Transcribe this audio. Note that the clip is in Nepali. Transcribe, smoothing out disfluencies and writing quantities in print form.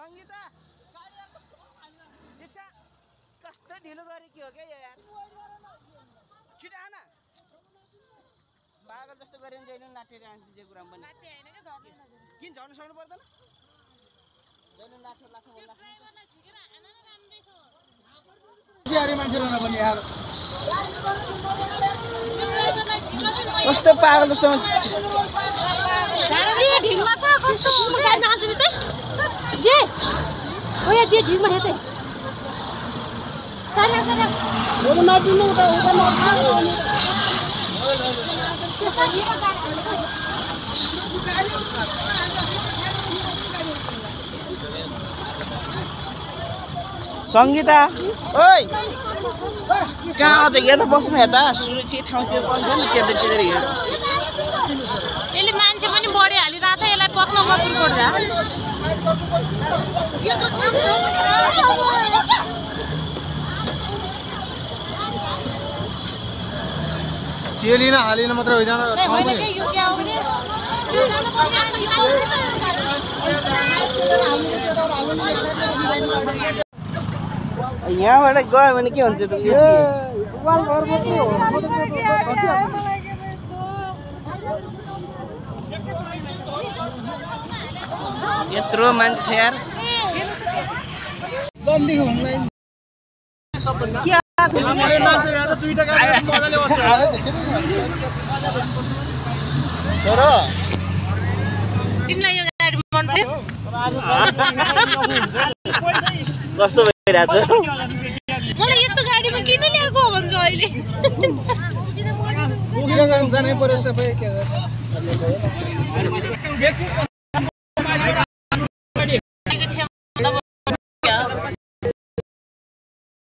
संगीता कस्तो ढिलो गरे के हो क्या यार छिटो आन पागल जस्तो गरे नि जहिले लाटेर आन्छ जे कुरा पनि किन झर्न सक्नु पर्दैन जहिले लाठो लाठो बोल्ला यार मान्छेले नभने यार कस्तो पागल जस्तो ढिलमा छ कस्तो गाडीमा हाल्छ नि त जे ओ या जे ढिलमा हेते सारे सारे ओले नदिनु उता उता नदिनु त्यस्ता ढिलमा गाडी संगीता ओइ कहाँ त यहाँ त बस्नु हेर्दा सुरक्षित ठाउँतिर बन्छ नि त्यतातिर हिँड यसले मान्छे पनि बढी हालिरहेको छ यसलाई पक्न मजबुर गर्दा तेलिन हालिन मात्र होइन यहाँबाट गयो भने के हुन्छ यत्रो मान्छे छ यार बन्दी हुँदैन छोरो तिमीलाई यो गाडी मन पर्यो कस्तो भइरहेछ मलाई यस्तो गाडीमा किन ल्याएको भन्छ अहिले जानै पर्यो सबै के